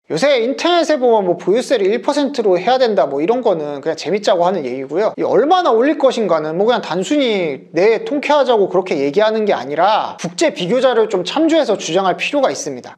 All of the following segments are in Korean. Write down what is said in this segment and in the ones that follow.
요새 인터넷에 보면 뭐 보유세를 1%로 해야 된다 뭐 이런 거는 그냥 재밌자고 하는 얘기고요. 얼마나 올릴 것인가는 뭐 그냥 단순히 내 통쾌하자고 그렇게 얘기하는 게 아니라 국제 비교자를 좀 참조해서 주장할 필요가 있습니다.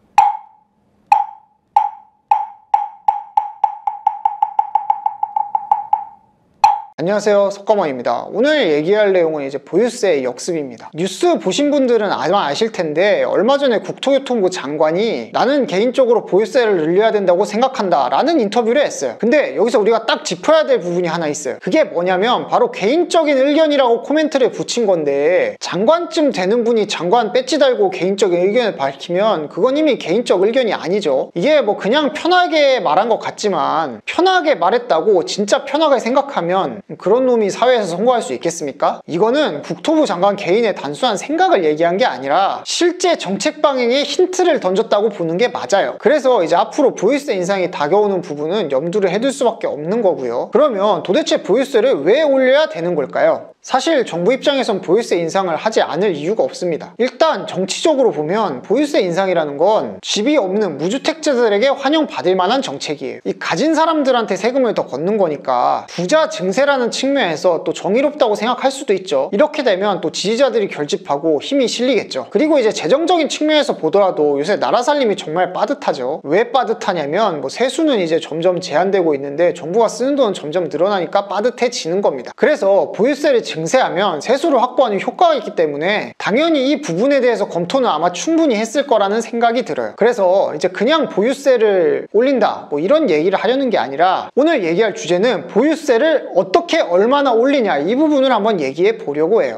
안녕하세요, 석가모니입니다. 오늘 얘기할 내용은 이제 보유세 역습입니다. 뉴스 보신 분들은 아마 아실 텐데 얼마 전에 국토교통부 장관이 나는 개인적으로 보유세를 늘려야 된다고 생각한다 라는 인터뷰를 했어요. 근데 여기서 우리가 딱 짚어야 될 부분이 하나 있어요. 그게 뭐냐면 바로 개인적인 의견이라고 코멘트를 붙인 건데, 장관쯤 되는 분이 장관 배지 달고 개인적인 의견을 밝히면 그건 이미 개인적 의견이 아니죠. 이게 뭐 그냥 편하게 말한 것 같지만, 편하게 말했다고 진짜 편하게 생각하면 그런 놈이 사회에서 성공할 수 있겠습니까? 이거는 국토부 장관 개인의 단순한 생각을 얘기한 게 아니라 실제 정책 방향에 힌트를 던졌다고 보는 게 맞아요. 그래서 이제 앞으로 보유세 인상이 다가오는 부분은 염두를 해둘 수밖에 없는 거고요. 그러면 도대체 보유세를 왜 올려야 되는 걸까요? 사실 정부 입장에선 보유세 인상을 하지 않을 이유가 없습니다. 일단 정치적으로 보면 보유세 인상이라는 건 집이 없는 무주택자들에게 환영받을 만한 정책이에요. 이 가진 사람들한테 세금을 더 걷는 거니까 부자 증세라는 측면에서 또 정의롭다고 생각할 수도 있죠. 이렇게 되면 또 지지자들이 결집하고 힘이 실리겠죠. 그리고 이제 재정적인 측면에서 보더라도 요새 나라 살림이 정말 빠듯하죠. 왜 빠듯하냐면 뭐 세수는 이제 점점 제한되고 있는데 정부가 쓰는 돈은 점점 늘어나니까 빠듯해지는 겁니다. 그래서 보유세를 증세하면 세수를 확보하는 효과가 있기 때문에 당연히 이 부분에 대해서 검토는 아마 충분히 했을 거라는 생각이 들어요. 그래서 이제 그냥 보유세를 올린다 뭐 이런 얘기를 하려는 게 아니라, 오늘 얘기할 주제는 보유세를 어떻게 얼마나 올리냐 이 부분을 한번 얘기해 보려고 해요.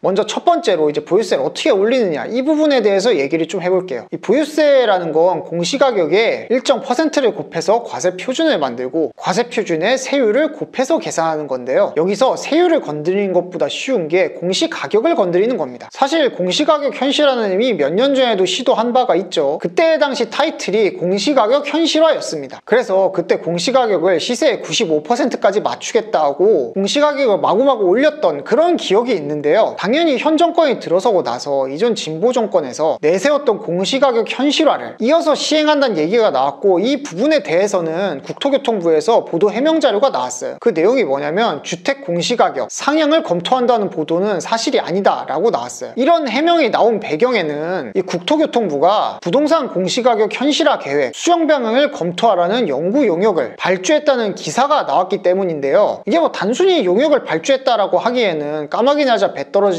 먼저 첫 번째로 이제 보유세를 어떻게 올리느냐 이 부분에 대해서 얘기를 좀 해볼게요. 이 보유세라는 건 공시가격에 일정 퍼센트를 곱해서 과세 표준을 만들고 과세 표준에 세율을 곱해서 계산하는 건데요. 여기서 세율을 건드리는 것보다 쉬운 게 공시가격을 건드리는 겁니다. 사실 공시가격 현실화는 이미 몇 년 전에도 시도한 바가 있죠. 그때 당시 타이틀이 공시가격 현실화였습니다. 그래서 그때 공시가격을 시세의 95%까지 맞추겠다고 공시가격을 마구마구 올렸던 그런 기억이 있는데요. 당연히 현 정권이 들어서고 나서 이전 진보 정권에서 내세웠던 공시가격 현실화를 이어서 시행한다는 얘기가 나왔고, 이 부분에 대해서는 국토교통부에서 보도 해명 자료가 나왔어요. 그 내용이 뭐냐면 주택 공시가격 상향을 검토한다는 보도는 사실이 아니다 라고 나왔어요. 이런 해명이 나온 배경에는 이 국토교통부가 부동산 공시가격 현실화 계획 수정 방향을 검토하라는 연구 용역을 발주했다는 기사가 나왔기 때문인데요. 이게 뭐 단순히 용역을 발주했다라고 하기에는 까마귀 나자 배 떨어진다라고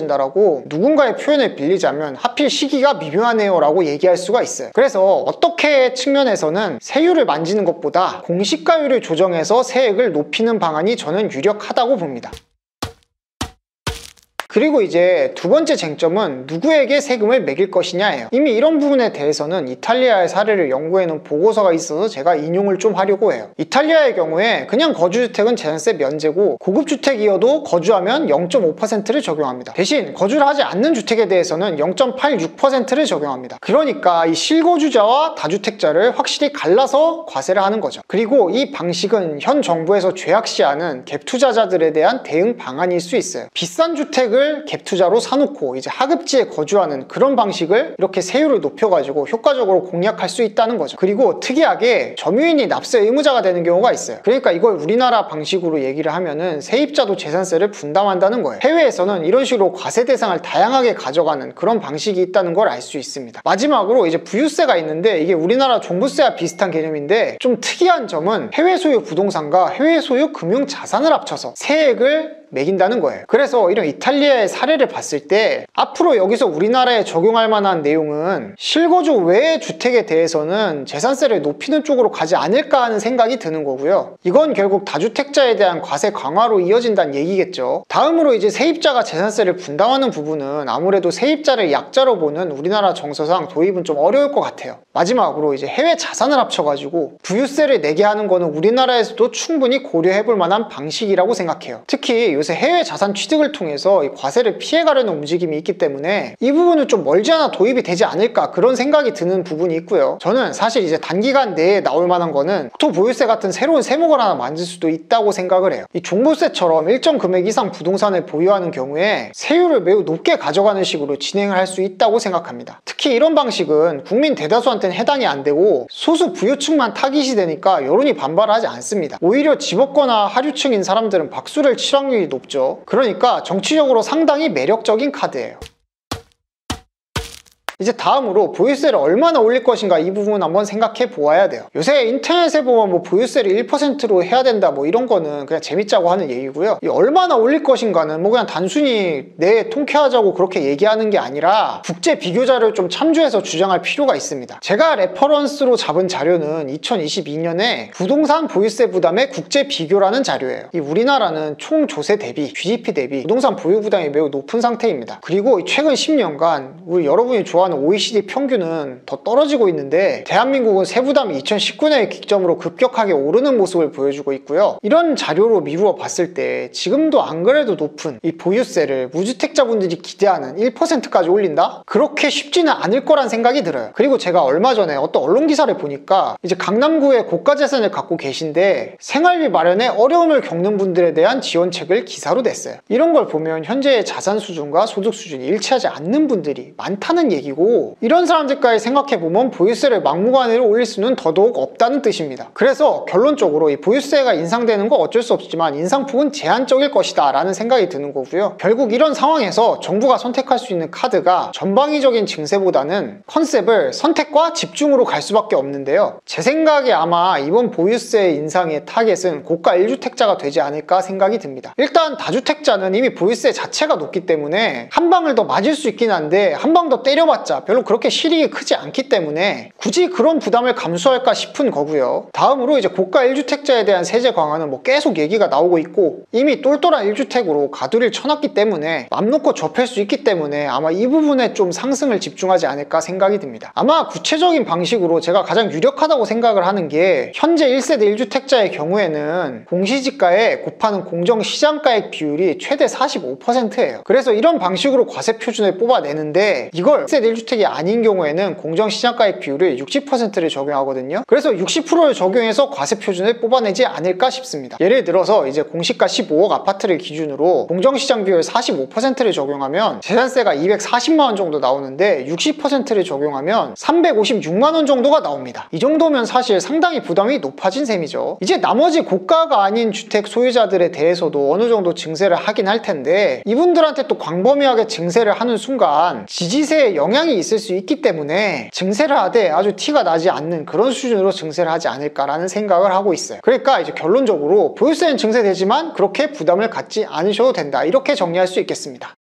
누군가의 표현을 빌리자면 하필 시기가 미묘하네요 라고 얘기할 수가 있어요. 그래서 어떻게 측면에서는 세율을 만지는 것보다 공시가율을 조정해서 세액을 높이는 방안이 저는 유력하다고 봅니다. 그리고 이제 두 번째 쟁점은 누구에게 세금을 매길 것이냐예요. 이미 이런 부분에 대해서는 이탈리아의 사례를 연구해놓은 보고서가 있어서 제가 인용을 좀 하려고 해요. 이탈리아의 경우에 그냥 거주주택은 재산세 면제고 고급주택이어도 거주하면 0.5%를 적용합니다. 대신 거주를 하지 않는 주택에 대해서는 0.86%를 적용합니다. 그러니까 이 실거주자와 다주택자를 확실히 갈라서 과세를 하는 거죠. 그리고 이 방식은 현 정부에서 죄악시하는 갭투자자들에 대한 대응 방안일 수 있어요. 비싼 주택을 갭투자로 사놓고 이제 하급지에 거주하는 그런 방식을 이렇게 세율을 높여가지고 효과적으로 공략할 수 있다는 거죠. 그리고 특이하게 점유인이 납세 의무자가 되는 경우가 있어요. 그러니까 이걸 우리나라 방식으로 얘기를 하면은 세입자도 재산세를 분담한다는 거예요. 해외에서는 이런 식으로 과세 대상을 다양하게 가져가는 그런 방식이 있다는 걸 알 수 있습니다. 마지막으로 이제 부유세가 있는데, 이게 우리나라 종부세와 비슷한 개념인데 좀 특이한 점은 해외 소유 부동산과 해외 소유 금융 자산을 합쳐서 세액을 매긴다는 거예요. 그래서 이런 이탈리아의 사례를 봤을 때 앞으로 여기서 우리나라에 적용할 만한 내용은 실거주 외의 주택에 대해서는 재산세를 높이는 쪽으로 가지 않을까 하는 생각이 드는 거고요. 이건 결국 다주택자에 대한 과세 강화로 이어진다는 얘기겠죠. 다음으로 이제 세입자가 재산세를 분담하는 부분은 아무래도 세입자를 약자로 보는 우리나라 정서상 도입은 좀 어려울 것 같아요. 마지막으로 이제 해외 자산을 합쳐가지고 부유세를 내게 하는 거는 우리나라에서도 충분히 고려해볼 만한 방식이라고 생각해요. 특히 요새 해외 자산 취득을 통해서 이 과세를 피해가려는 움직임이 있기 때문에 이 부분은 좀 멀지 않아 도입이 되지 않을까 그런 생각이 드는 부분이 있고요. 저는 사실 이제 단기간 내에 나올 만한 거는 국토보유세 같은 새로운 세목을 하나 만들 수도 있다고 생각을 해요. 이 종부세처럼 일정 금액 이상 부동산을 보유하는 경우에 세율을 매우 높게 가져가는 식으로 진행을 할 수 있다고 생각합니다. 특히 이런 방식은 국민 대다수한테는 해당이 안 되고 소수 부유층만 타깃이 되니까 여론이 반발하지 않습니다. 오히려 집 없거나 하류층인 사람들은 박수를 칠 확률이 높죠. 그러니까 정치적으로 상당히 매력적인 카드예요. 이제 다음으로 보유세를 얼마나 올릴 것인가 이 부분 한번 생각해 보아야 돼요. 요새 인터넷에 보면 뭐 보유세를 1%로 해야 된다 뭐 이런 거는 그냥 재밌자고 하는 얘기고요. 이 얼마나 올릴 것인가는 뭐 그냥 단순히 내 통쾌하자고 그렇게 얘기하는 게 아니라 국제 비교자를 좀 참조해서 주장할 필요가 있습니다. 제가 레퍼런스로 잡은 자료는 2022년에 부동산 보유세 부담의 국제 비교라는 자료예요. 이 우리나라는 총 조세 대비, GDP 대비 부동산 보유 부담이 매우 높은 상태입니다. 그리고 최근 10년간 우리 여러분이 좋아하는 OECD 평균은 더 떨어지고 있는데 대한민국은 세부담이 2019년을 기점으로 급격하게 오르는 모습을 보여주고 있고요. 이런 자료로 미루어 봤을 때 지금도 안 그래도 높은 이 보유세를 무주택자분들이 기대하는 1%까지 올린다? 그렇게 쉽지는 않을 거란 생각이 들어요. 그리고 제가 얼마 전에 어떤 언론 기사를 보니까 이제 강남구에 고가 재산을 갖고 계신데 생활비 마련에 어려움을 겪는 분들에 대한 지원책을 기사로 냈어요. 이런 걸 보면 현재의 자산 수준과 소득 수준이 일치하지 않는 분들이 많다는 얘기고, 이런 사람들까지 생각해보면 보유세를 막무가내로 올릴 수는 더더욱 없다는 뜻입니다. 그래서 결론적으로 이 보유세가 인상되는 거 어쩔 수 없지만 인상폭은 제한적일 것이다 라는 생각이 드는 거고요. 결국 이런 상황에서 정부가 선택할 수 있는 카드가 전방위적인 증세보다는 컨셉을 선택과 집중으로 갈 수밖에 없는데요. 제 생각에 아마 이번 보유세 인상의 타겟은 고가 1주택자가 되지 않을까 생각이 듭니다. 일단 다주택자는 이미 보유세 자체가 높기 때문에 한 방을 더 맞을 수 있긴 한데 한 방 더 때려봤자 별로 그렇게 실익이 크지 않기 때문에 굳이 그런 부담을 감수할까 싶은 거고요. 다음으로 이제 고가 1주택자에 대한 세제 강화는 뭐 계속 얘기가 나오고 있고 이미 똘똘한 1주택으로 가두리를 쳐놨기 때문에 맘 놓고 접할 수 있기 때문에 아마 이 부분에 좀 상승을 집중하지 않을까 생각이 듭니다. 아마 구체적인 방식으로 제가 가장 유력하다고 생각을 하는 게 현재 1세대 1주택자의 경우에는 공시지가에 곱하는 공정시장가액 비율이 최대 45%예요. 그래서 이런 방식으로 과세 표준을 뽑아내는데 이걸 1세대 1주택이 아닌 경우에는 공정시장가액 비율을 60%를 적용하거든요. 그래서 60%를 적용해서 과세 표준을 뽑아내지 않을까 싶습니다. 예를 들어서 이제 공시가 15억 아파트를 기준으로 공정시장 비율 45%를 적용하면 재산세가 240만원 정도 나오는데 60%를 적용하면 356만원 정도가 나옵니다. 이 정도면 사실 상당히 부담이 높아진 셈이죠. 이제 나머지 고가가 아닌 주택 소유자들에 대해서도 어느 정도 증세를 하긴 할 텐데 이분들한테 또 광범위하게 증세를 하는 순간 지지세에 영향이 있을 수 있기 때문에 증세를 하되 아주 티가 나지 않는 그런 수준으로 증세를 하지 않을까라는 생각을 하고 있어요. 그러니까 이제 결론적으로 보유세는 증세되지만 그렇게 부담을 갖지 않으셔도 된다, 이렇게 정리할 수 있겠습니다.